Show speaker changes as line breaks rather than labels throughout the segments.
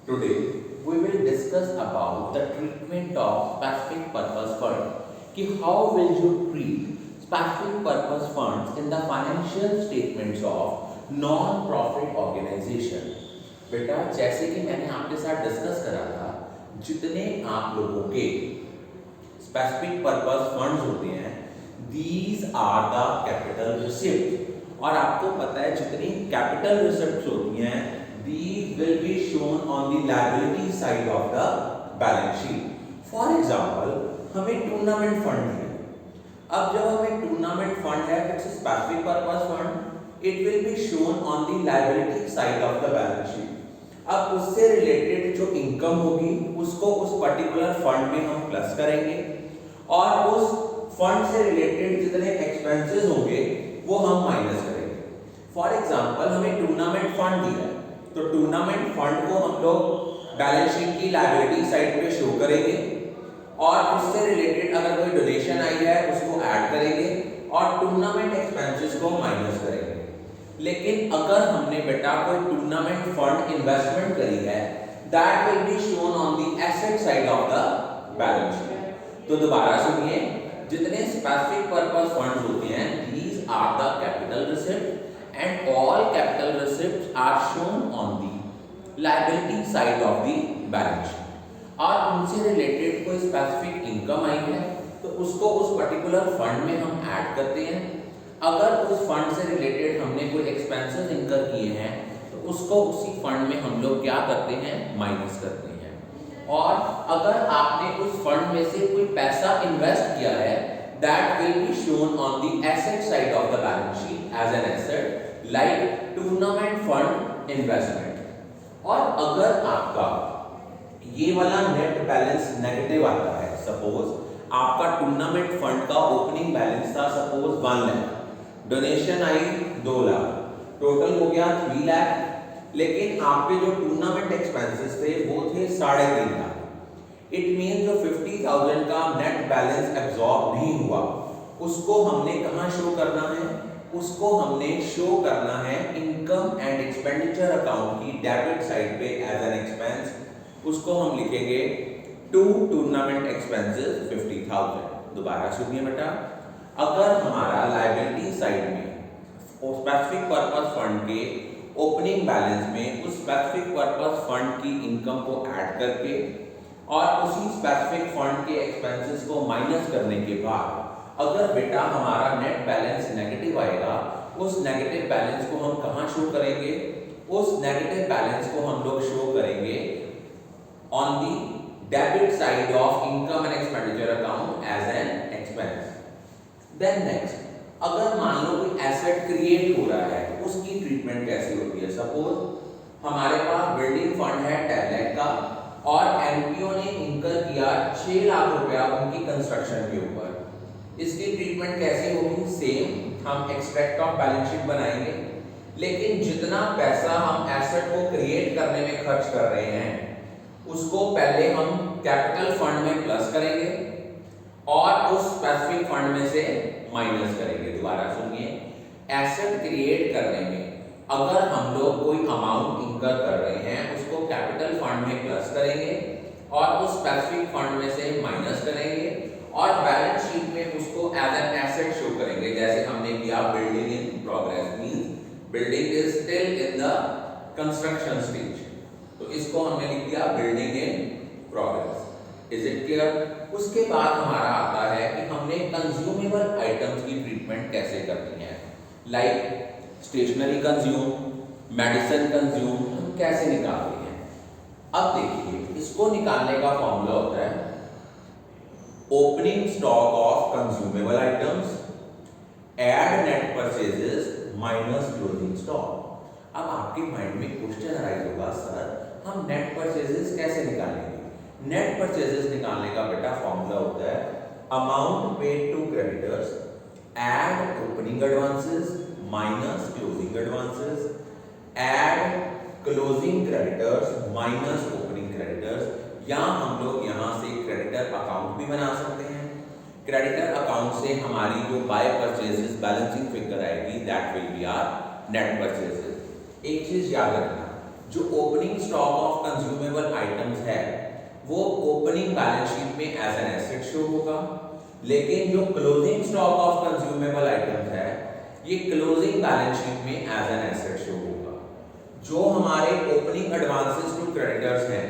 Today we will discuss about the treatment of specific purpose fund. कि how will you treat specific purpose funds in the financial statements of non-profit organization? बेटा जैसे कि मैंने आपके साथ discuss करा था, जितने आप लोगों के स्पेसिफिक पर्पस फंड्स होते हैं, these are the capital receipts. और आपको पता है जितनी कैपिटल रिसिप्ट्स होती हैं, these will be shown on the liability side of the balance sheet. For example, हमें टूर्नामेंट फंड है. अब जब हमें टूर्नामेंट फंड है, it's a specific purpose fund, it will be shown on the liability side of the balance sheet. अब उससे related जो income होगी उसको उस पर्टिकुलर फंड में हम प्लस करेंगे और उस फंड से रिलेटेड जितने एक्सपेंसेस होंगे वो हम माइनस करेंगे. फॉर एग्जांपल हमें टूर्नामेंट फंड दिया है, तो टूर्नामेंट फंड को हम लोग बैलेंस शीट की लायबिलिटी साइड पे शो करेंगे और उससे रिलेटेड अगर कोई डोनेशन आई है उसको ऐड करेंगे और टूर्नामेंट एक्सपेंसेस को माइनस करेंगे. लेकिन अगर हमने बेटा कोई टूर्नामेंट फंड इन्वेस्टमेंट करी है, that will be shown on the asset side of the balance sheet. तो दोबारा सुनिए, जितने स्पेसिफिक पर्पस फंड्स होते हैं, these are the capital receipts and all capital receipts are shown on the liability side of the balance sheet. और उनसे related कोई specific income आई है तो उसको उस पर्टिकुलर फंड में हम ऐड करते हैं. अगर उस फंड से रिलेटेड हमने कोई एक्सपेंसेस इनकर किए हैं तो उसको उसी फंड में हम लोग क्या करते हैं, माइनस करते हैं. और अगर आपने उस फंड में से कोई पैसा इन्वेस्ट किया है, that will be shown on the asset side of the balance sheet as an asset like tournament fund investment. और अगर आपका ये वाला नेट बैलेंस नेगेटिव आता है, सपोज आपका टूर्नामेंट फंड का ओपनिंग बैलेंस था सपोज 1 लाख, डोनेशन आई 2 लाख, टोटल हो गया 3 लाख, लेकिन आपके जो टूर्नामेंट एक्सपेंसेस थे वो थे 3.5 लाख. इट मीन जो 50,000 का नेट बैलेंस एब्जॉर्ब नहीं हुआ उसको हमने कहाँ शो करना है, उसको हमने शो करना है इनकम एंड एक्सपेंडिचर अकाउंट की डेबिट साइड पे एज एन एक्सपेंस. उसको हम लिखेंगे टू टूर्नामेंट एक्सपेंसेस 50,000. दोबारा सुनिए बेटा, अगर हमारा लायबिलिटी साइड में स्पेसिफिक पर्पस फंड के ओपनिंग बैलेंस में उस स्पेसिफिक पर्पस फंड की इनकम को ऐड करके और उसी स्पेसिफिक फंड के एक्सपेंसेस को माइनस करने के बाद अगर बेटा हमारा नेट बैलेंस नेगेटिव आएगा, उस नेगेटिव बैलेंस को हम कहाँ शो करेंगे, उस नेगेटिव बैलेंस को हम लोग शो करेंगे on the debit side of income and expenditure account as an expense. Then next, अगर मान लो कोई एसेट क्रिएट हो रहा है, उसकी ट्रीटमेंट कैसी होती है. सपोज हमारे पास बिल्डिंग फंड है 10 लाख का और एनपीओ ने इनकर किया 6 लाख रुपया उनकी कंस्ट्रक्शन के ऊपर. इसकी ट्रीटमेंट कैसी होगी, सेम, हम एक्सट्रैक्ट ऑफ बैलेंस शीट बनाएंगे, लेकिन जितना पैसा हम एसेट को क्रिएट करने में खर्च कर रहे हैं उसको पहले हम कैपिटल फंड में प्लस करेंगे और उस स्पेसिफिक फंड में से माइनस करेंगे. दोबारा सुनिए, एसेट क्रिएट करने में अगर हम लोग कोई अमाउंट इनकर कर रहे हैं उसको कैपिटल फंड में प्लस करेंगे और उस स्पेसिफिक फंड में से माइनस करेंगे और बैलेंस शीट में उसको एज एन एसेट शो करेंगे. जैसे हमने किया building in progress, means building is still in the construction stage, तो इसको हमने लिख दिया building in progress. Is it clear? उसके बाद हमारा आता है कि हमने कंज्यूमेबल आइटम्स की ट्रीटमेंट कैसे करनी है, like stationery consume, medicine consume, हम कैसे निकालते हैं. अब देखिए, इसको निकालने का फॉर्मूला होता है opening stock of consumable items add net purchases minus closing stock. अब आपके माइंड में क्वेश्चन अराइज होगा, सर हम नेट परचेजेस कैसे निकालेंगे. नेट परचेजेस निकालने का बेटा फॉर्मूला होता है amount paid to creditors add opening advances minus closing advances add closing creditors minus opening creditors. या हम लोग यहाँ से क्रेडिटर अकाउंट भी बना सकते हैं. क्रेडिटर अकाउंट से हमारी जो बाय परचेजेस बैलेंसिंग फिगर आएगी that will be our net purchases. एक चीज याद रखना, जो opening stock of consumable opening balance sheet में एज एन एसेट शो होगा, लेकिन जो closing stock of consumable items है ये क्लोजिंग बैलेंस शीट में एज एन एसेट शो होगा। जो हमारे ओपनिंग एडवांसेस टू क्रेडिटर्स हैं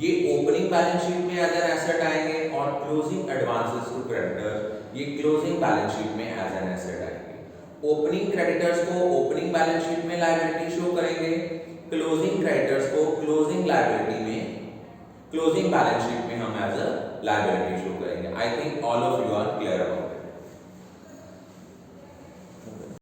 ये ओपनिंग बैलेंस शीट में एज एन एसेट आएंगे और क्लोजिंग एडवांसेस टू क्रेडिटर्स ये क्लोजिंग बैलेंस शीट में एज एन एसेट आएंगे। ओपनिंग क्रेडिटर्स को ओपनिंग बैलेंस शीट में लायबिलिटी शो करेंगे, क्लोजिंग क्रेडिटर्स को क्लोजिंग लायबिलिटी में, क्लोजिंग बैलेंस शीट में हम एज अ लायबिलिटी शो करेंगे। I think all of you are clear about